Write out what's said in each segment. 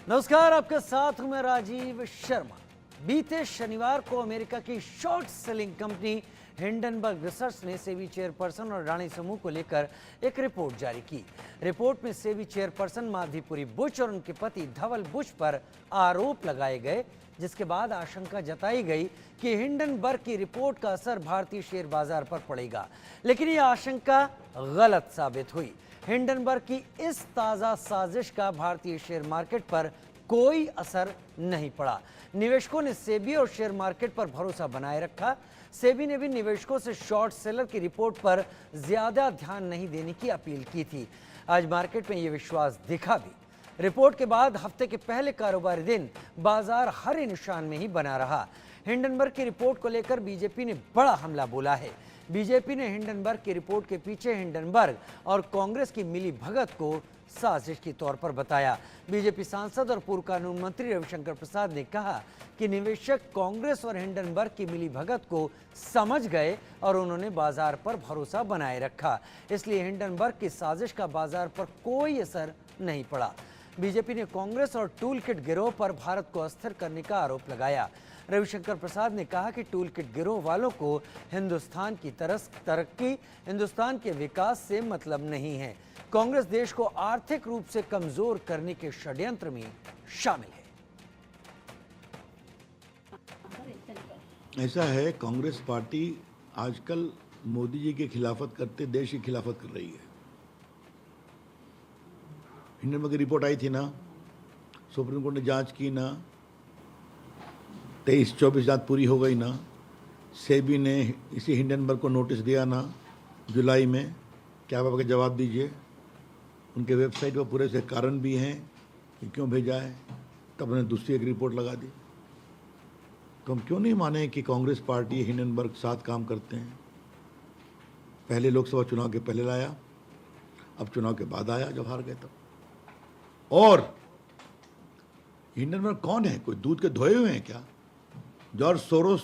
नमस्कार, आपके साथ हूं मैं राजीव शर्मा। बीते शनिवार को अमेरिका की short selling company Hindenburg research ने सेबी चेयरपर्सन और अडानी समूह को लेकर एक रिपोर्ट जारी की। रिपोर्ट में सेबी चेयरपर्सन माधवीपुरी बुश और उनके पति धवल बुश पर आरोप लगाए गए, जिसके बाद आशंका जताई गई कि हिंडनबर्ग की रिपोर्ट का असर भारतीय शेयर बाजार पर पड़ेगा, लेकिन यह आशंका गलत साबित हुई। हिंडनबर्ग की इस ताज़ा साजिश का भारतीय शेयर मार्केट पर कोई असर नहीं पड़ा। निवेशकों ने सेबी और शेयर मार्केट पर भरोसा बनाए रखा। सेबी ने भी निवेशकों से शॉर्ट सेलर की रिपोर्ट पर ज्यादा ध्यान नहीं देने की अपील की थी। आज मार्केट में यह विश्वास दिखा भी। रिपोर्ट के बाद हफ्ते के पहले कारोबारी दिन बाजार हरे निशान में ही बना रहा। हिंडनबर्ग की रिपोर्ट को लेकर बीजेपी ने बड़ा हमला बोला है। बीजेपी ने हिंडनबर्ग की रिपोर्ट के पीछे हिंडनबर्ग और कांग्रेस की मिली भगत को साजिश के तौर पर बताया। बीजेपी सांसद और पूर्व कानून मंत्री रविशंकर प्रसाद ने कहा कि निवेशक कांग्रेस और हिंडनबर्ग की मिली भगत को समझ गए और उन्होंने बाजार पर भरोसा बनाए रखा, इसलिए हिंडनबर्ग की साजिश का बाजार पर कोई असर नहीं पड़ा। बीजेपी ने कांग्रेस और टूल किट गिरोह पर भारत को अस्थिर करने का आरोप लगाया। रविशंकर प्रसाद ने कहा कि टूल किट गिरोह वालों को हिंदुस्तान की तरक्की, हिंदुस्तान के विकास से मतलब नहीं है। कांग्रेस देश को आर्थिक रूप से कमजोर करने के षड्यंत्र में शामिल है। ऐसा है, कांग्रेस पार्टी आजकल मोदी जी की खिलाफत करते देश की खिलाफत कर रही है। हिंडनबर्ग की रिपोर्ट आई थी ना, सुप्रीम कोर्ट ने जांच की ना, 23-24 रात पूरी हो गई ना, सेबी ने इसी हिंडनबर्ग को नोटिस दिया ना जुलाई में। क्या आप आगे जवाब दीजिए। उनके वेबसाइट पर पूरे से कारण भी हैं कि क्यों भेजा है, तब उन्होंने दूसरी एक रिपोर्ट लगा दी। तो हम क्यों नहीं माने कि कांग्रेस पार्टी हिंडनबर्ग साथ काम करते हैं। पहले लोकसभा चुनाव के पहले लाया, अब चुनाव के बाद आया जब हार गए तब। और हिंडनबर्ग कौन है, कोई दूध के धोए हुए हैं क्या? जॉर्ज सोरोस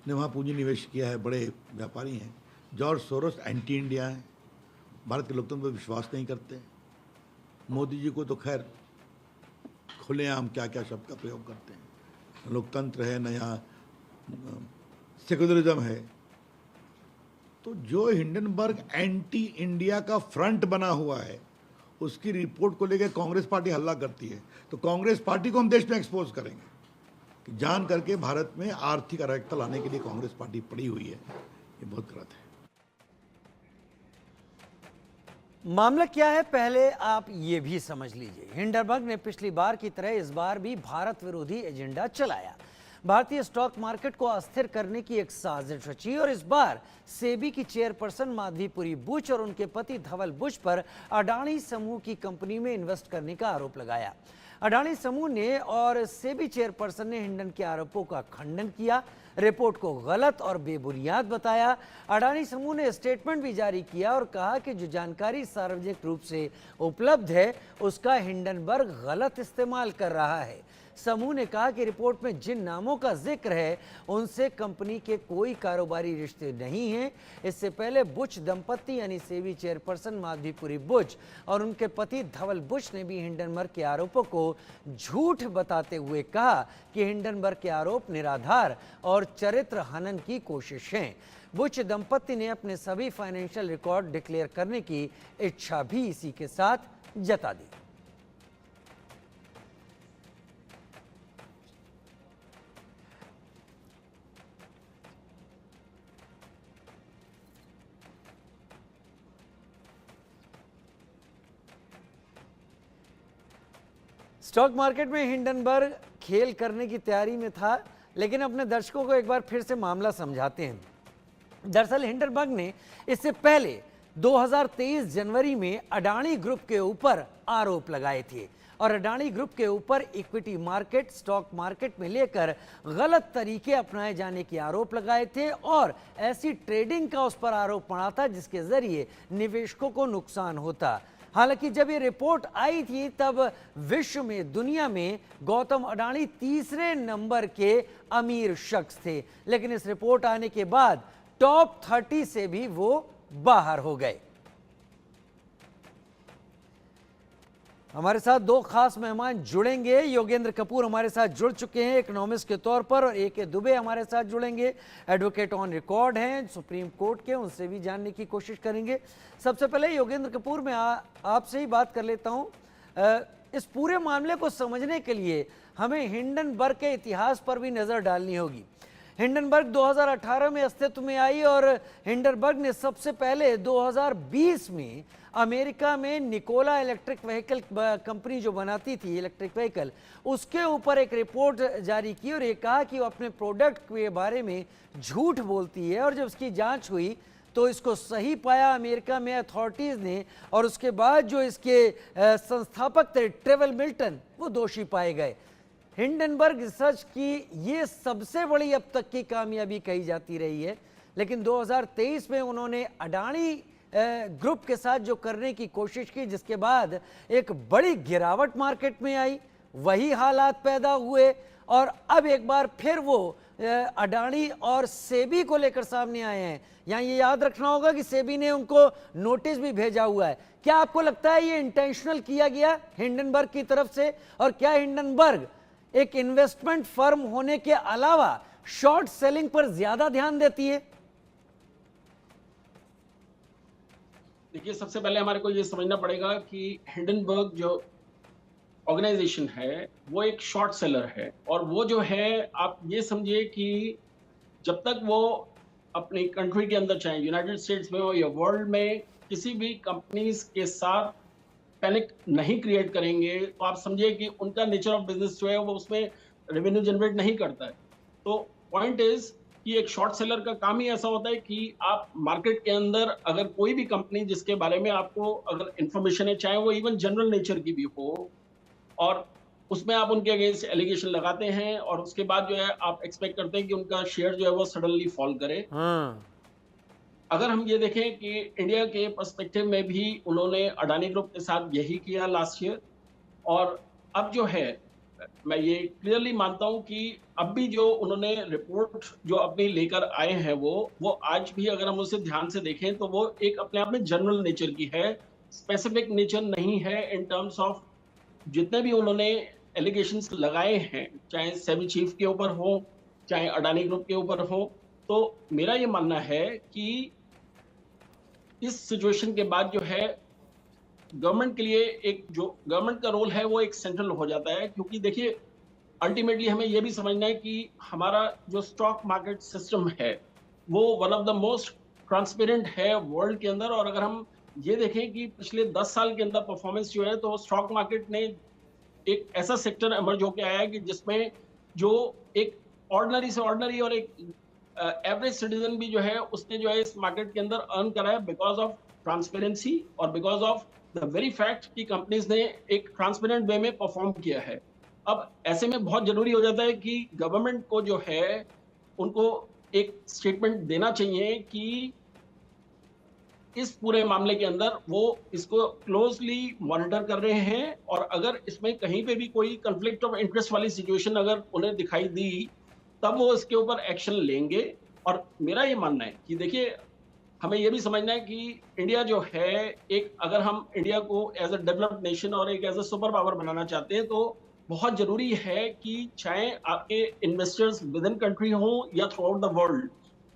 ने वहाँ पूंजी निवेश किया है, बड़े व्यापारी हैं। जॉर्ज सोरोस एंटी इंडिया है, भारत के लोकतंत्र पर विश्वास नहीं करते। मोदी जी को तो खैर खुलेआम क्या क्या शब्द का प्रयोग करते हैं। लोकतंत्र है न, यहाँ सेक्युलरिज्म है। तो जो हिंडनबर्ग एंटी इंडिया का फ्रंट बना हुआ है, उसकी रिपोर्ट को लेकर कांग्रेस पार्टी हल्ला करती है, तो कांग्रेस पार्टी को हम देश में एक्सपोज करेंगे कि जान करके भारत में आर्थिक अराजकता लाने के लिए कांग्रेस पार्टी पड़ी हुई है। ये बहुत गलत है। मामला क्या है, पहले आप ये भी समझ लीजिए। हिंडनबर्ग ने पिछली बार की तरह इस बार भी भारत विरोधी एजेंडा चलाया। भारतीय स्टॉक मार्केट को अस्थिर करने की एक साजिश रची और इस बार सेबी की चेयरपर्सन माधवीपुरी बुश और उनके पति धवल बुश पर अडानी समूह की कंपनी में इन्वेस्ट करने का आरोप लगाया। अडानी समूह ने और सेबी चेयरपर्सन ने हिंडन के आरोपों का खंडन किया, रिपोर्ट को गलत और बेबुनियाद बताया। अडानी समूह ने स्टेटमेंट भी जारी किया और कहा कि जो जानकारी सार्वजनिक रूप से उपलब्ध है उसका हिंडनबर्ग गलत इस्तेमाल कर रहा है। समूह ने कहा कि रिपोर्ट में जिन नामों का जिक्र है उनसे कंपनी के कोई कारोबारी रिश्ते नहीं हैं। इससे पहले बुश दंपति यानी सेबी चेयरपर्सन माधवीपुरी बुश और उनके पति धवल बुश ने भी हिंडनबर्ग के आरोपों को झूठ बताते हुए कहा कि हिंडनबर्ग के आरोप निराधार और चरित्र हनन की कोशिश है। बुश दंपति ने अपने सभी फाइनेंशियल रिकॉर्ड डिक्लेयर करने की इच्छा भी इसी के साथ जता दी। स्टॉक मार्केट में हिंडनबर्ग खेल करने की तैयारी में था, लेकिन अपने दर्शकों को एक बार फिर से मामला समझाते हैं। दरअसल हिंडनबर्ग ने इससे पहले 2023 जनवरी में अडानी ग्रुप के ऊपर आरोप लगाए थे और अडानी ग्रुप के ऊपर इक्विटी मार्केट, स्टॉक मार्केट में लेकर गलत तरीके अपनाए जाने के आरोप लगाए थे और ऐसी ट्रेडिंग का उस पर आरोप पड़ा था जिसके जरिए निवेशकों को नुकसान होता। हालांकि जब ये रिपोर्ट आई थी तब विश्व में, दुनिया में गौतम अडानी तीसरे नंबर के अमीर शख्स थे, लेकिन इस रिपोर्ट आने के बाद टॉप 30 से भी वो बाहर हो गए। हमारे साथ दो खास मेहमान जुड़ेंगे। योगेंद्र कपूर हमारे साथ जुड़ चुके हैं इकोनॉमिस्ट के तौर पर, और ए के दुबे हमारे साथ जुड़ेंगे, एडवोकेट ऑन रिकॉर्ड हैं सुप्रीम कोर्ट के, उनसे भी जानने की कोशिश करेंगे। सबसे पहले योगेंद्र कपूर, मैं आपसे ही बात कर लेता हूं। इस पूरे मामले को समझने के लिए हमें हिंडनबर्ग के इतिहास पर भी नज़र डालनी होगी। हिंडनबर्ग 2018 में अस्तित्व में आई और हिंडनबर्ग ने सबसे पहले 2020 में अमेरिका में निकोला इलेक्ट्रिक व्हीकल कंपनी जो बनाती थी इलेक्ट्रिक व्हीकल, उसके ऊपर एक रिपोर्ट जारी की और ये कहा कि वो अपने प्रोडक्ट के बारे में झूठ बोलती है। और जब उसकी जांच हुई तो इसको सही पाया अमेरिका में अथॉरिटीज़ ने, और उसके बाद जो इसके संस्थापक थे ट्रेवल मिल्टन, वो दोषी पाए गए। हिंडनबर्ग रिसर्च की ये सबसे बड़ी अब तक की कामयाबी कही जाती रही है, लेकिन 2023 में उन्होंने अडानी ग्रुप के साथ जो करने की कोशिश की, जिसके बाद एक बड़ी गिरावट मार्केट में आई, वही हालात पैदा हुए और अब एक बार फिर वो अडानी और सेबी को लेकर सामने आए हैं। यहाँ ये याद रखना होगा कि सेबी ने उनको नोटिस भी भेजा हुआ है। क्या आपको लगता है ये इंटेंशनल किया गया हिंडनबर्ग की तरफ से, और क्या हिंडनबर्ग एक इन्वेस्टमेंट फर्म होने के अलावा शॉर्ट सेलिंग पर ज्यादा ध्यान देती है? देखिए, सबसे पहले हमारे को ये समझना पड़ेगा कि हिंडनबर्ग जो ऑर्गेनाइजेशन है वो एक शॉर्ट सेलर है, और वो जो है आप ये समझिए कि जब तक वो अपनी कंट्री के अंदर, चाहे यूनाइटेड स्टेट्स में हो या वर्ल्ड में, किसी भी कंपनीज के साथ पैनिक नहीं क्रिएट करेंगे, तो आप समझिए कि उनका नेचर ऑफ बिजनेस जो है वो उसमें रेवेन्यू जनरेट नहीं करता है। तो पॉइंट इज कि एक शॉर्ट सेलर का काम ही ऐसा होता है कि आप मार्केट के अंदर अगर कोई भी कंपनी जिसके बारे में आपको अगर इंफॉर्मेशन है, चाहे वो इवन जनरल नेचर की भी हो, और उसमें आप उनके अगेंस्ट एलिगेशन लगाते हैं, और उसके बाद जो है आप एक्सपेक्ट करते हैं कि उनका शेयर जो है वो सडनली फॉल करे। अगर हम ये देखें कि इंडिया के पर्सपेक्टिव में भी उन्होंने अडानी ग्रुप के साथ यही किया लास्ट ईयर, और अब जो है मैं ये क्लियरली मानता हूं कि अब भी जो उन्होंने रिपोर्ट जो अपनी लेकर आए हैं वो आज भी अगर हम उसे ध्यान से देखें तो वो एक अपने आप में जनरल नेचर की है, स्पेसिफिक नेचर नहीं है इन टर्म्स ऑफ जितने भी उन्होंने एलिगेशंस लगाए हैं, चाहे सेबी चीफ के ऊपर हो, चाहे अडानी ग्रुप के ऊपर हो। तो मेरा ये मानना है कि इस सिचुएशन के बाद जो है गवर्नमेंट के लिए एक जो गवर्नमेंट का रोल है वो एक सेंट्रल हो जाता है, क्योंकि देखिए अल्टीमेटली हमें ये भी समझना है कि हमारा जो स्टॉक मार्केट सिस्टम है वो one of the most transparent है वर्ल्ड के अंदर। और अगर हम ये देखें कि पिछले 10 साल के अंदर परफॉर्मेंस जो है, तो स्टॉक मार्केट ने एक ऐसा सेक्टर इमर्ज होकर आया है कि जिसमें जो एक ऑर्डिनरी से ऑर्डिनरी और एक एवरेज सिटीजन भी जो है उसने जो है इस मार्केट के अंदर अर्न करा है, बिकॉज ऑफ ट्रांसपेरेंसी और because of the very fact कि कंपनीज ने एक ट्रांसपेरेंट वे में परफॉर्म किया है। अब ऐसे में बहुत जरूरी हो जाता है कि गवर्नमेंट को जो है उनको एक स्टेटमेंट देना चाहिए कि इस पूरे मामले के अंदर वो इसको क्लोजली मॉनिटर कर रहे हैं, और अगर इसमें कहीं पे भी कोई कंफ्लिक्ट ऑफ इंटरेस्ट वाली सिचुएशन अगर उन्हें दिखाई दी तब वो इसके ऊपर एक्शन लेंगे। और मेरा ये मानना है कि देखिए हमें ये भी समझना है कि इंडिया जो है एक, अगर हम इंडिया को एज अ डेवलप्ड नेशन और एक एज अ सुपर पावर बनाना चाहते हैं तो बहुत जरूरी है कि चाहे आपके इन्वेस्टर्स विद इन कंट्री हो या थ्रू आउट द वर्ल्ड,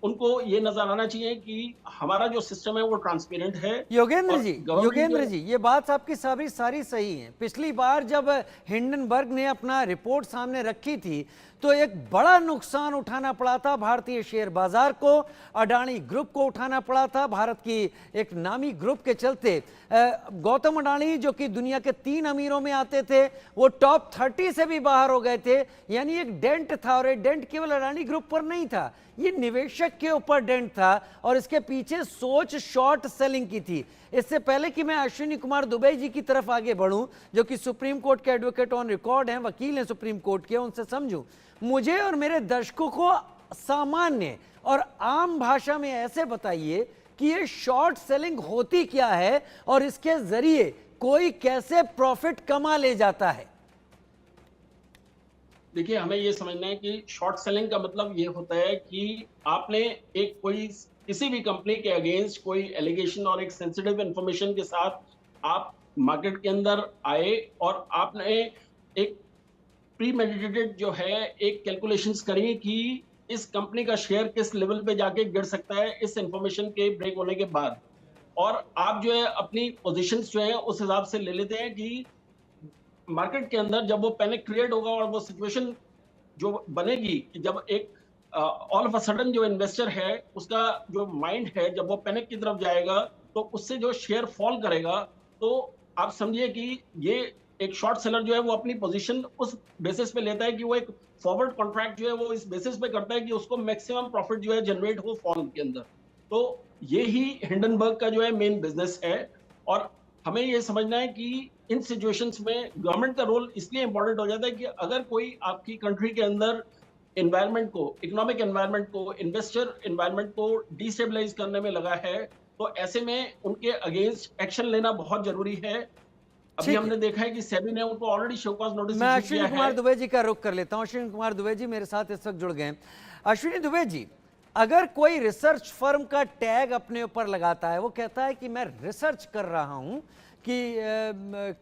उनको ये नजर आना चाहिए कि हमारा जो सिस्टम है वो ट्रांसपेरेंट है। योगेंद्र जी, ये बात आपकी सारी सही है। पिछली बार जब हिंडनबर्ग ने अपना रिपोर्ट सामने रखी थी तो एक बड़ा नुकसान उठाना पड़ा था भारतीय शेयर बाजार को, अडानी ग्रुप को उठाना पड़ा था, भारत की एक नामी ग्रुप के चलते। गौतम अडानी जो कि दुनिया के 3 अमीरों में आते थे, वो टॉप 30 से भी बाहर हो गए थे। यानी एक डेंट था, और एक डेंट केवल अडानी ग्रुप पर नहीं था, ये निवेशक के ऊपर डेंट था, और इसके पीछे सोच शॉर्ट सेलिंग की थी। इससे पहले कि मैं अश्विनी कुमार दुबे जी की तरफ आगे बढ़ूं, जो कि सुप्रीम कोर्ट के एडवोकेट ऑन रिकॉर्ड हैं, वकील हैं सुप्रीम कोर्ट के, उनसे समझूं, मुझे और मेरे दर्शकों को सामान्य और आम भाषा में ऐसे बताइए कि ये शॉर्ट सेलिंग होती क्या है और इसके जरिए कोई कैसे प्रॉफिट कमा ले जाता है। देखिए, हमें ये समझना है कि शॉर्ट सेलिंग का मतलब ये होता है कि आपने एक कोई किसी भी कंपनी के अगेंस्ट कोई एलिगेशन और एक सेंसिटिव इंफॉर्मेशन के साथ आप मार्केट के अंदर आए और आपने एक प्रीमेडिटेटेड जो है एक कैलकुलेशंस करी कि इस कंपनी का शेयर किस लेवल पे जाके गिर सकता है इस इंफॉर्मेशन के ब्रेक होने के बाद, और आप जो है अपनी पोजीशंस जो है उस हिसाब से ले लेते हैं कि मार्केट के अंदर जब वो पैनिक क्रिएट होगा और वो सिचुएशन जो बनेगी कि जब एक ऑल ऑफ अ सडन जो इन्वेस्टर है उसका जो माइंड है जब वो पैनिक की तरफ जाएगा तो उससे जो शेयर फॉल करेगा, तो आप समझिए कि ये एक शॉर्ट सेलर जो है वो अपनी पोजीशन उस बेसिस पे लेता है कि वो एक फॉरवर्ड कॉन्ट्रैक्ट जो है वो इस बेसिस पे करता है कि उसको मैक्सिमम प्रॉफिट जो है जनरेट हो फॉल के अंदर। तो ये ही हिंडनबर्ग का जो है मेन बिजनेस है, और हमें ये समझना है कि इन सिचुएशंस में गवर्नमेंट का रोल इसलिए इंपॉर्टेंट हो जाता है कि अगर कोई आपकी कंट्री के अंदर एनवायरनमेंट को, इकोनॉमिक एनवायरनमेंट को, इन्वेस्टर एनवायरनमेंट को डिस्टेबलाइज करने में लगा है, तो ऐसे में उनके अगेंस्ट एक्शन लेना बहुत जरूरी है। अभी ठीक है। हमने देखा है कि सेबी ने उनको ऑलरेडी शो कॉज नोटिस मैं इशू किया अश्विनी कुमार है। दुबे जी का रुख कर लेता हूं। अश्विनी कुमार दुबे जी मेरे साथ इस वक्त जुड़ गए हैं। अश्विनी दुबे जी, अगर कोई रिसर्च फर्म का टैग अपने ऊपर लगाता है, वो कहता है कि मैं रिसर्च कर रहा हूं कि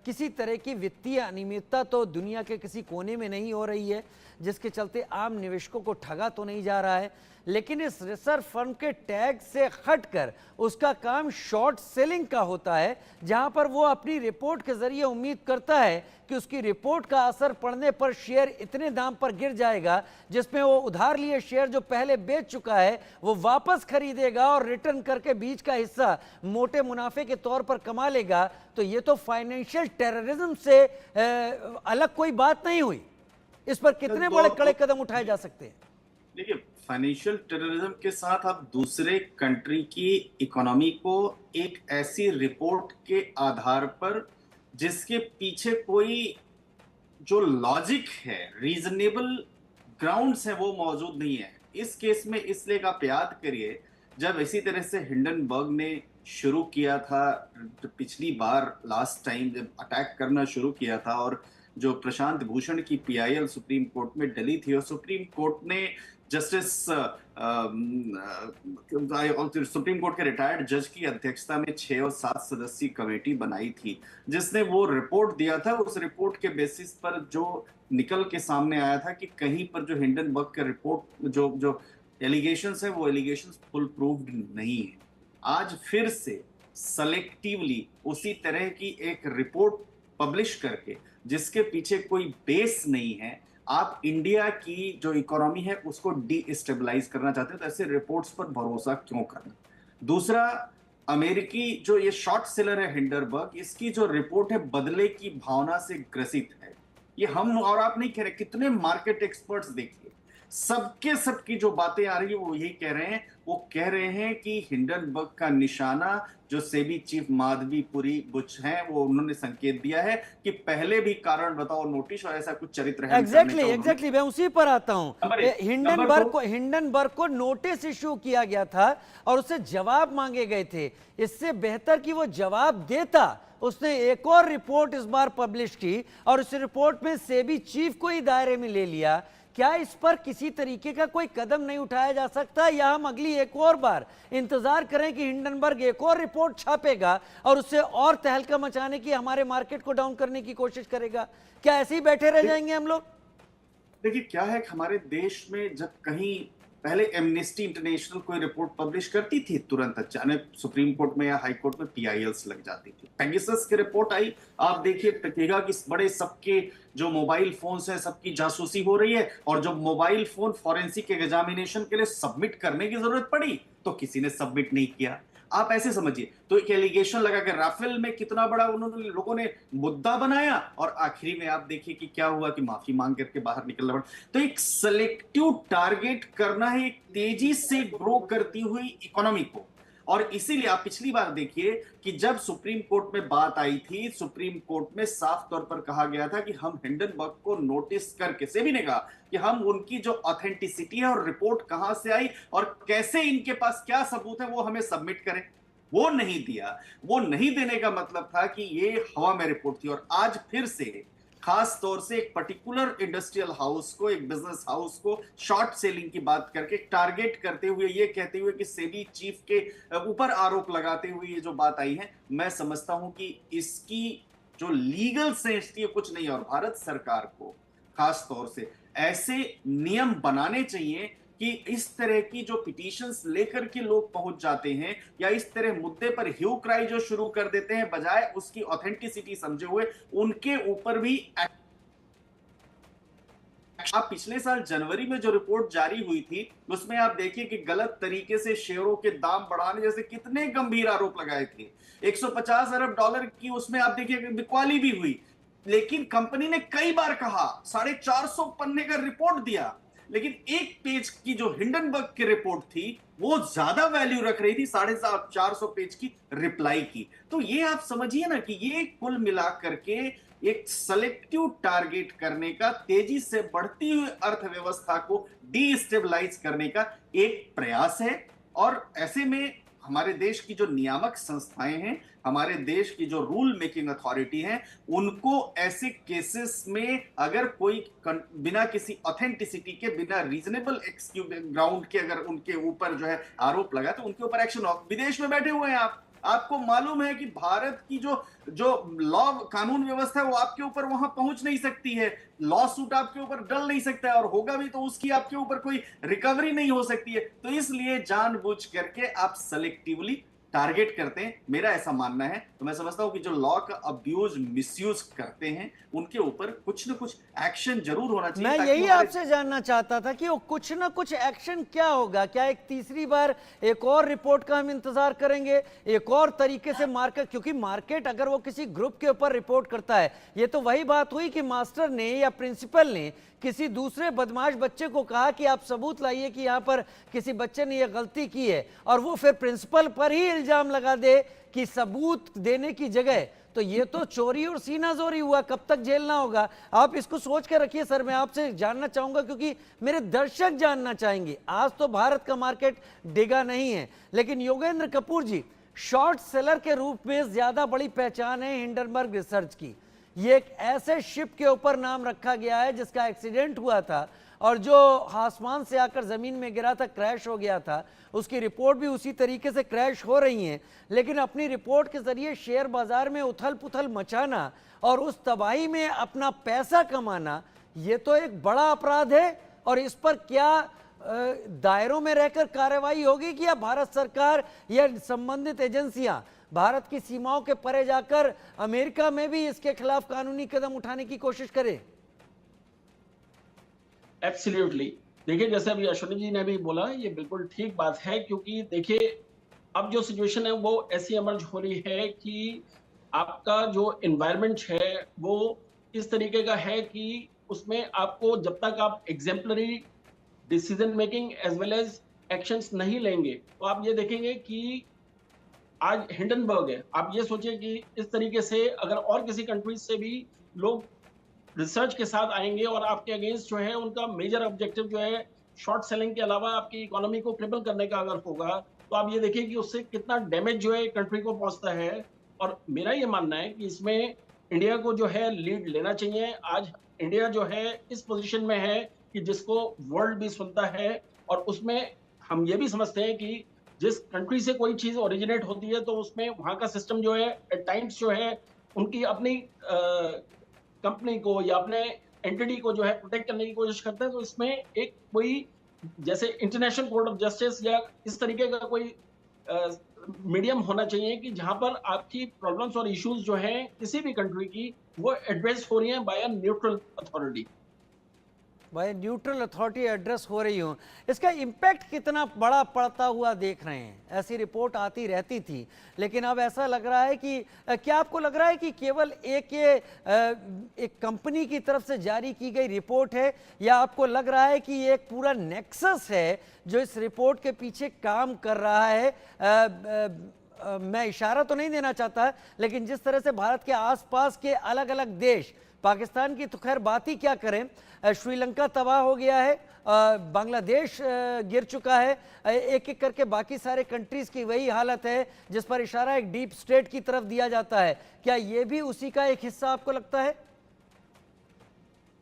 किसी तरह की वित्तीय अनियमितता तो दुनिया के किसी कोने में नहीं हो रही है, जिसके चलते आम निवेशकों को ठगा तो नहीं जा रहा है, लेकिन इस रिसर्च फर्म के टैग से हटकर उसका काम शॉर्ट सेलिंग का होता है, जहां पर वो अपनी रिपोर्ट के जरिए उम्मीद करता है कि उसकी रिपोर्ट का असर पड़ने पर शेयर इतने दाम पर गिर जाएगा जिसमें वो उधार लिए शेयर जो पहले बेच चुका है वो वापस खरीदेगा और रिटर्न करके बीच का हिस्सा मोटे मुनाफे के तौर पर कमा लेगा। तो ये तो फाइनेंशियल टेररिज्म से अलग कोई बात नहीं हुई। इस पर कितने बड़े कड़े कदम उठाए जा सकते हैं? देखिए, फाइनेंशियल टेररिज्म के साथ आप दूसरे कंट्री की इकोनॉमी को एक ऐसी रिपोर्ट के आधार पर जिसके पीछे कोई जो लॉजिक है, रीजनेबल ग्राउंड्स है, वो मौजूद नहीं है। इस केस में इसलिए आप याद करिए, जब इसी तरह से हिंडनबर्ग ने शुरू किया था पिछली बार, लास्ट टाइम जब अटैक करना शुरू किया था, और जो प्रशांत भूषण की पीआईएल सुप्रीम कोर्ट में डली थी, और सुप्रीम कोर्ट ने जस्टिस सुप्रीम कोर्ट के रिटायर्ड जज की अध्यक्षता में 6 और 7 सदस्यीय कमेटी बनाई थी, जिसने वो रिपोर्ट दिया था। उस रिपोर्ट के बेसिस पर जो निकल के सामने आया था कि कहीं पर जो हिंडनबर्ग का रिपोर्ट जो एलिगेशंस है, वो एलिगेशंस फुल प्रूव्ड नहीं है। आज फिर से सेलेक्टिवली उसी तरह की एक रिपोर्ट पब्लिश करके, जिसके पीछे कोई बेस नहीं है, आप इंडिया की जो इकोनॉमी है उसको डीस्टेबलाइज करना चाहते हैं। तो ऐसे रिपोर्ट्स पर भरोसा क्यों करना? दूसरा, अमेरिकी जो ये शॉर्ट सेलर है हिंडनबर्ग, इसकी जो रिपोर्ट है बदले की भावना से ग्रसित है। ये हम और आप नहीं कह रहे, कितने मार्केट एक्सपर्ट्स देखिए, सबकी जो बातें आ रही है वो यही कह रहे हैं। वो कह रहे हैं कि हिंडनबर्ग का निशाना जो सेबी चीफ माधवीपुरी बुच हैं, वो उन्होंने संकेत दिया है कि पहले भी कारण बताओ नोटिस और ऐसा कुछ चरित्र है। एग्जैक्टली मैं उसी पर आता हूं। हिंडनबर्ग को नोटिस इशू किया गया था और उससे जवाब मांगे गए थे। इससे बेहतर कि वो जवाब देता, उसने एक और रिपोर्ट इस बार पब्लिश की और उस रिपोर्ट में सेबी चीफ को ही दायरे में ले लिया। क्या इस पर किसी तरीके का कोई कदम नहीं उठाया जा सकता, या हम अगली एक और बार इंतजार करें कि हिंडनबर्ग एक और रिपोर्ट छापेगा और उससे और तहलका मचाने की, हमारे मार्केट को डाउन करने की कोशिश करेगा? क्या ऐसे ही बैठे रह जाएंगे हम लोग? देखिए, क्या है कि हमारे देश में जब कहीं पहले एमनेस्टी इंटरनेशनल कोई रिपोर्ट पब्लिश करती थी, तुरंत अचानक सुप्रीम कोर्ट में या हाई कोर्ट में पीआईएल्स लग जाती थी। पेगासस की रिपोर्ट आई, आप देखिए दिखेगा कि बड़े सबके जो मोबाइल फोन्स है सबकी जासूसी हो रही है, और जब मोबाइल फोन फॉरेंसिक एग्जामिनेशन के लिए सबमिट करने की जरूरत पड़ी तो किसी ने सबमिट नहीं किया। आप ऐसे समझिए, तो एक एलिगेशन लगा कि राफेल में कितना बड़ा उन्होंने लोगों ने मुद्दा बनाया, और आखिरी में आप देखिए कि क्या हुआ कि माफी मांग करके बाहर निकलना पड़ा। तो एक सेलेक्टिव टारगेट करना है एक तेजी से ग्रो करती हुई इकोनॉमी को। और इसीलिए आप पिछली बार देखिए कि जब सुप्रीम कोर्ट में बात आई थी, सुप्रीम कोर्ट में साफ तौर पर कहा गया था कि हम हिंडनबर्ग को नोटिस करके, सेबी ने कहा कि हम उनकी जो ऑथेंटिसिटी है और रिपोर्ट कहां से आई और कैसे इनके पास क्या सबूत है वो हमें सबमिट करें। वो नहीं दिया। वो नहीं देने का मतलब था कि ये हवा में रिपोर्ट थी। और आज फिर से खास तौर से एक पर्टिकुलर इंडस्ट्रियल हाउस को, एक बिजनेस हाउस को शॉर्ट सेलिंग की बात करके टारगेट करते हुए, ये कहते हुए कि सेबी चीफ के ऊपर आरोप लगाते हुए ये जो बात आई है, मैं समझता हूं कि इसकी जो लीगल सेंस थी कुछ नहीं है। और भारत सरकार को खास तौर से ऐसे नियम बनाने चाहिए कि इस तरह की जो पिटीशंस लेकर के लोग पहुंच जाते हैं या इस तरह मुद्दे पर ह्यू क्राई जो शुरू कर देते हैं, बजाय उसकी ऑथेंटिसिटी समझे हुए उनके ऊपर भी। आप पिछले साल जनवरी में जो रिपोर्ट जारी हुई थी उसमें आप देखिए कि गलत तरीके से शेयरों के दाम बढ़ाने जैसे कितने गंभीर आरोप लगाए थे। 150 अरब डॉलर की उसमें आप देखिए बिकवाली भी हुई, लेकिन कंपनी ने कई बार कहा, 450 पन्ने का रिपोर्ट दिया, लेकिन एक पेज की जो हिंडनबर्ग की रिपोर्ट थी वो ज्यादा वैल्यू रख रही थी 450 पेज की रिप्लाई की। तो ये आप समझिए ना कि ये कुल मिलाकर के एक सेलेक्टिव टारगेट करने का, तेजी से बढ़ती हुई अर्थव्यवस्था को डीस्टेबलाइज करने का एक प्रयास है। और ऐसे में हमारे देश की जो नियामक संस्थाएं हैं, हमारे देश की जो रूल मेकिंग अथॉरिटी है, उनको ऐसे केसेस में अगर कोई बिना किसी ऑथेंटिसिटी के, बिना रीजनेबल एक्सक्यूज ग्राउंड के अगर उनके ऊपर जो है आरोप लगा तो उनके ऊपर एक्शन हो। विदेश में बैठे हुए हैं आप, आपको मालूम है कि भारत की जो लॉ कानून व्यवस्था है वो आपके ऊपर वहां पहुंच नहीं सकती है, लॉ सूट आपके ऊपर डल नहीं सकता है, और होगा भी तो उसकी आपके ऊपर कोई रिकवरी नहीं हो सकती है। तो इसलिए जानबूझ करके आप सेलेक्टिवली टारगेट करते हैं, मेरा ऐसा मानना है। तो मैं समझता हूं कि जो लॉ का अब्यूज, मिसयूज करते हैं उनके ऊपर कुछ ना कुछ एक्शन जरूर होना चाहिए। मैं यही आपसे जानना चाहता था कि वो कुछ ना कुछ एक्शन क्या होगा। क्या एक तीसरी बार एक और रिपोर्ट का हम इंतजार करेंगे, एक और तरीके से मार्केट, क्योंकि मार्केट अगर वो किसी ग्रुप के ऊपर रिपोर्ट करता है, ये तो वही बात हुई कि मास्टर ने या प्रिंसिपल ने किसी दूसरे बदमाश बच्चे को कहा कि आप सबूत लाइए कि यहाँ पर किसी बच्चे ने यह गलती की है, और वो फिर प्रिंसिपल पर ही इल्जाम लगा दे कि सबूत देने की जगह। तो ये तो चोरी और सीनाजोरी हुआ, कब तक झेलना होगा। आप इसको सोच के रखिए सर। मैं आपसे जानना चाहूंगा क्योंकि मेरे दर्शक जानना चाहेंगे। आज तो भारत का मार्केट डिगा नहीं है, लेकिन योगेंद्र कपूर जी, शॉर्ट सेलर के रूप में ज्यादा बड़ी पहचान है हिंडनबर्ग रिसर्च की। ये एक ऐसे शिप के ऊपर नाम रखा गया है जिसका एक्सीडेंट हुआ था और जो आसमान से आकर ज़मीन में गिरा था, क्रैश हो गया था। उसकी रिपोर्ट भी उसी तरीके से क्रैश हो रही है, लेकिन अपनी रिपोर्ट के ज़रिए शेयर बाज़ार में उथल पुथल मचाना और उस तबाही में अपना पैसा कमाना, ये तो एक बड़ा अपराध है। और इस पर क्या दायरों में रहकर कार्रवाई होगी कि या भारत सरकार या संबंधित एजेंसियां भारत की सीमाओं के परे जाकर अमेरिका में भी इसके खिलाफ कानूनी कदम उठाने की कोशिश करें? एब्सोल्युटली। देखिए, जैसे अभी अश्विनी जी ने भी बोला, ये बिल्कुल ठीक बात है, क्योंकि देखिए अब जो सिचुएशन है वो ऐसी इमर्ज हो रही है कि आपका जो एनवायरनमेंट है वो इस तरीके का है कि उसमें आपको जब तक आप exemplary decision making as well as actions नहीं लेंगे, तो आप ये देखेंगे कि आज हिंडनबर्ग है, आप ये सोचिए कि इस तरीके से अगर और किसी कंट्रीज से भी लोग रिसर्च के साथ आएंगे और आपके अगेंस्ट जो है उनका मेजर ऑब्जेक्टिव जो है शॉर्ट सेलिंग के अलावा आपकी इकोनॉमी को क्रिपल करने का अगर होगा, तो आप ये देखिए कि उससे कितना डैमेज जो है कंट्री को पहुंचता है। और मेरा ये मानना है कि इसमें इंडिया को जो है लीड लेना चाहिए। आज इंडिया जो है इस पोजीशन में है कि जिसको वर्ल्ड भी सुनता है, और उसमें हम ये भी समझते हैं कि जिस कंट्री से कोई चीज ओरिजिनेट होती है तो उसमें वहां का सिस्टम जो है एट टाइम्स जो है उनकी अपनी कंपनी को या अपने एंटिटी को जो है प्रोटेक्ट करने की कोशिश करता है। तो इसमें एक कोई जैसे इंटरनेशनल कोर्ट ऑफ जस्टिस या इस तरीके का कोई मीडियम होना चाहिए कि जहां पर आपकी प्रॉब्लम्स और इश्यूज जो हैं किसी भी कंट्री की वो एड्रेस हो रही हैं by a neutral authority, by neutral authority address हो रही हूँ। इसका इम्पैक्ट कितना बड़ा पड़ता हुआ देख रहे हैं? ऐसी रिपोर्ट आती रहती थी, लेकिन अब ऐसा लग रहा है कि क्या आपको लग रहा है कि केवल एक कंपनी की तरफ से जारी की गई रिपोर्ट है, या आपको लग रहा है कि ये एक पूरा नेक्सस है जो इस रिपोर्ट के पीछे काम कर रहा है? मैं इशारा तो नहीं देना चाहता, लेकिन जिस तरह से भारत के आसपास के अलग अलग देश, पाकिस्तान की तो खैर बात ही क्या करें, श्रीलंका तबाह हो गया है, बांग्लादेश गिर चुका है, एक एक करके बाकी सारे कंट्रीज की वही हालत है जिस पर इशारा एक डीप स्टेट की तरफ दिया जाता है। क्या ये भी उसी का एक हिस्सा आपको लगता है?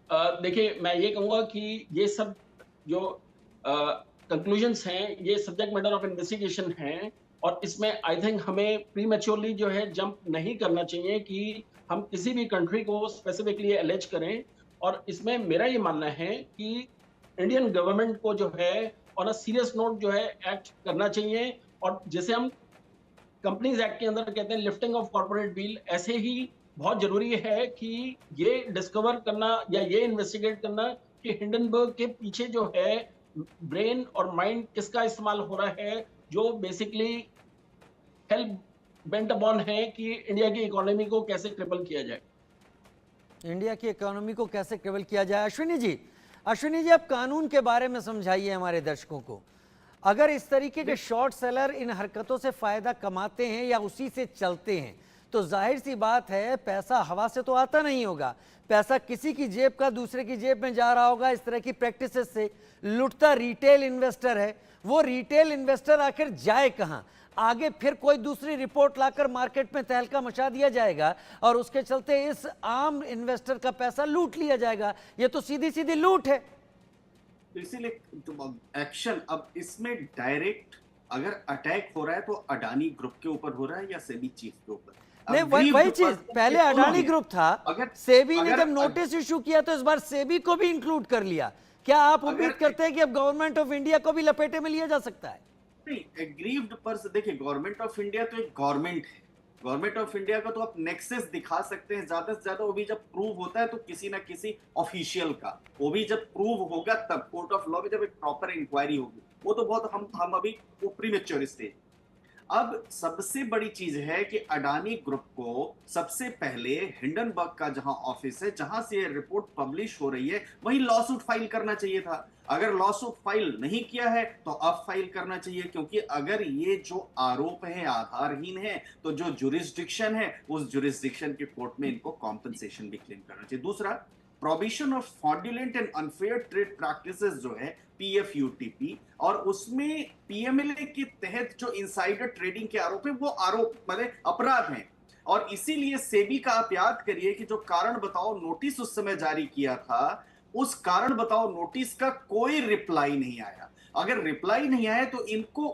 देखिए, मैं ये कहूँगा कि ये सब जो कंक्लूजन्स हैं, ये सब्जेक्ट मैटर ऑफ इन्वेस्टिगेशन हैं और इसमें आई थिंक हमें प्रीमैच्योरली जो है जंप नहीं करना चाहिए कि हम किसी भी कंट्री को स्पेसिफिकली एलिज करें। और इसमें मेरा ये मानना है कि इंडियन गवर्नमेंट को जो है ऑन अ सीरियस नोट जो है एक्ट करना चाहिए। और जैसे हम कंपनीज एक्ट के अंदर कहते हैं लिफ्टिंग ऑफ कॉर्पोरेट बिल, ऐसे ही बहुत जरूरी है कि ये डिस्कवर करना या ये इन्वेस्टिगेट करना कि हिंडनबर्ग के पीछे जो है ब्रेन और माइंड किसका इस्तेमाल हो रहा है, जो बेसिकली हेल्प बेंट अपॉन है कि इंडिया की इकोनॉमी को कैसे क्रिपल किया जाए। इंडिया की इकोनॉमी को कैसे क्रिपल किया जाए। अश्विनी जी, आप कानून के बारे में समझाइए हमारे दर्शकों को। अगर इस तरीके के शॉर्ट सेलर इन हरकतों से फायदा कमाते हैं या उसी से चलते हैं, तो जाहिर सी बात है पैसा हवा से तो आता नहीं होगा, पैसा किसी की जेब का दूसरे की जेब में जा रहा होगा। इस तरह की प्रैक्टिसेस से लुटता रिटेल इन्वेस्टर है, वो रिटेल इन्वेस्टर आखिर जाए कहां? आगे फिर कोई दूसरी रिपोर्ट लाकर मार्केट में तहलका मचा दिया जाएगा और उसके चलते इस आम इन्वेस्टर का पैसा लूट लिया जाएगा। ये तो सीधी सीधी लूट है। तो इसीलिए एक्शन अब इसमें डायरेक्ट अगर अटैक हो रहा है तो अडानी ग्रुप के ऊपर हो रहा है या सेबी चीफ के ऊपर? नहीं, वही चीज, पहले अडानी ग्रुप था, सेबी ने जब नोटिस इशू किया तो इस बार सेबी को भी इंक्लूड कर लिया। क्या आप उम्मीद करते हैं कि अब गवर्नमेंट ऑफ इंडिया को भी लपेटे में लिया जा सकता है? नहीं, एग्रीव्ड पर्सन, देखिए गवर्नमेंट ऑफ इंडिया तो एक गवर्नमेंट है। गवर्नमेंट ऑफ इंडिया का तो आप नेक्सस दिखा सकते हैं ज्यादा से ज्यादा, वो भी जब प्रूव होता है तो किसी ना किसी ऑफिशियल का, वो भी जब प्रूव होगा तब कोर्ट ऑफ लॉ में जब एक प्रॉपर इंक्वायरी होगी। वो तो बहुत हम अभी प्रीमेच्योर स्टेज। अब सबसे बड़ी चीज है कि अडानी ग्रुप को सबसे पहले हिंडनबर्ग का जहां ऑफिस है, जहां से ये रिपोर्ट पब्लिश हो रही है, वहीं लॉसूट फाइल करना चाहिए था। अगर लॉसूट फाइल नहीं किया है तो अब फाइल करना चाहिए, क्योंकि अगर ये जो आरोप है आधारहीन है तो जो जुरिस्डिक्शन है उस जुरिस्डिक्शन के कोर्ट में इनको कॉम्पनसेशन भी क्लेम करना चाहिए। दूसरा, prohibition of fraudulent and unfair trade practices जो है PFUTP, और उसमें PMLA के तहत जो इनसाइडर ट्रेडिंग के आरोप है वो आरोप मतलब अपराध हैं। और इसीलिए सेबी का आप याद करिए कि जो कारण बताओ नोटिस उस समय जारी किया था, उस कारण बताओ नोटिस का कोई रिप्लाई नहीं आया। अगर रिप्लाई नहीं आया तो इनको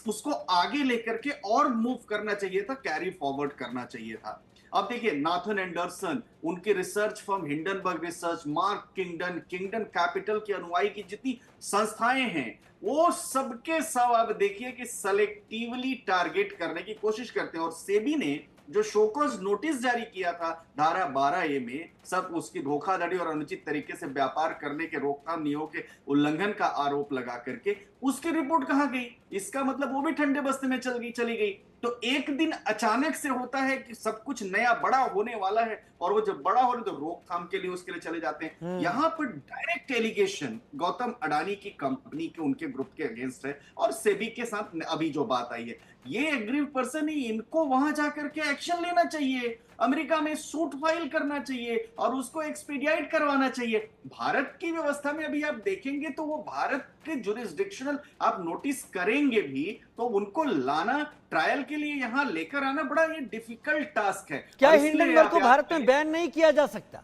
उसको आगे लेकर के और मूव करना चाहिए था, कैरी फॉरवर्ड करना चाहिए था। अब देखिए नाथन एंडरसन, उनके research firm Hindenburg research, mark Kingdon capital के अनुयायी की जितनी संस्थाएं हैं, वो सबके सब अब देखिए कि सेलेक्टिवली टारगेट करने की कोशिश करते हैं। और सेबी ने जो शोकॉज नोटिस जारी किया था धारा 12A में, सब उसकी धोखाधड़ी और अनुचित तरीके से व्यापार करने के रोकथाम नियमों के उल्लंघन का आरोप लगा करके, उसकी रिपोर्ट कहां गई? इसका मतलब वो भी ठंडे बस्ते में चली गई। तो एक दिन अचानक से होता है कि सब कुछ नया बड़ा होने वाला है, और वो जब बड़ा हो रहा है तो रोकथाम के लिए उसके लिए चले जाते हैं। यहां पर डायरेक्ट एलिगेशन गौतम अडानी की कंपनी के, उनके ग्रुप के अगेंस्ट है, और सेबी के साथ अभी जो बात आई है, ये एग्रीव्ड पर्सन ही, इनको वहां जाकर के एक्शन लेना चाहिए, अमेरिका में सूट फाइल करना चाहिए और उसको एक्सपीडिएट करवाना चाहिए। भारत की व्यवस्था में अभी आप देखेंगे तो वो भारत के जुरिस्डिक्शनल आप नोटिस करेंगे भी तो उनको लाना, ट्रायल के लिए यहां लेकर आना बड़ा ये डिफिकल्ट टास्क है। क्या हिंडनबर्ग को भारत में बैन नहीं किया जा सकता?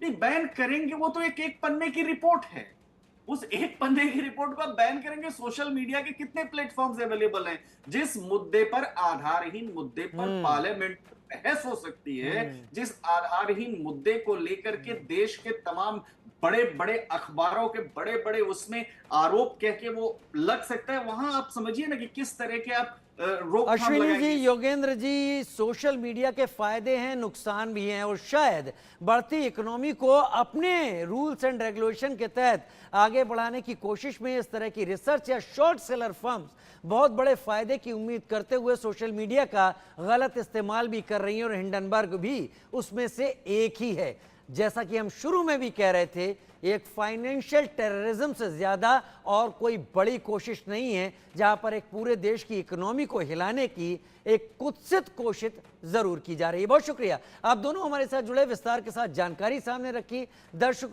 नहीं, बैन करेंगे, वो तो एक पन्ने की रिपोर्ट है। उस एक पन्ने की रिपोर्ट को आप बैन करेंगे? सोशल मीडिया के कितने प्लेटफॉर्म्स अवेलेबल हैं? जिस मुद्दे पर, आधारहीन मुद्दे पर पार्लियामेंट बहस हो सकती है, जिस आधारहीन मुद्दे को लेकर के देश के तमाम बड़े बड़े अखबारों के बड़े बड़े उसमें आरोप कह के वो लग सकता है, वहां आप समझिए ना कि किस तरह के आप अश्विनी जी, योगेंद्र जी, सोशल मीडिया के फायदे हैं, नुकसान भी हैं, और शायद बढ़ती इकोनॉमी को अपने रूल्स एंड रेगुलेशन के तहत आगे बढ़ाने की कोशिश में इस तरह की रिसर्च या शॉर्ट सेलर फर्म्स बहुत बड़े फायदे की उम्मीद करते हुए सोशल मीडिया का गलत इस्तेमाल भी कर रही हैं, और हिंडनबर्ग भी उसमें से एक ही है। जैसा कि हम शुरू में भी कह रहे थे, एक फाइनेंशियल टेररिज्म से ज्यादा और कोई बड़ी कोशिश नहीं है जहां पर एक पूरे देश की इकोनॉमी को हिलाने की एक कुत्सित कोशिश जरूर की जा रही है। बहुत शुक्रिया, आप दोनों हमारे साथ जुड़े, विस्तार के साथ जानकारी सामने रखी। दर्शकों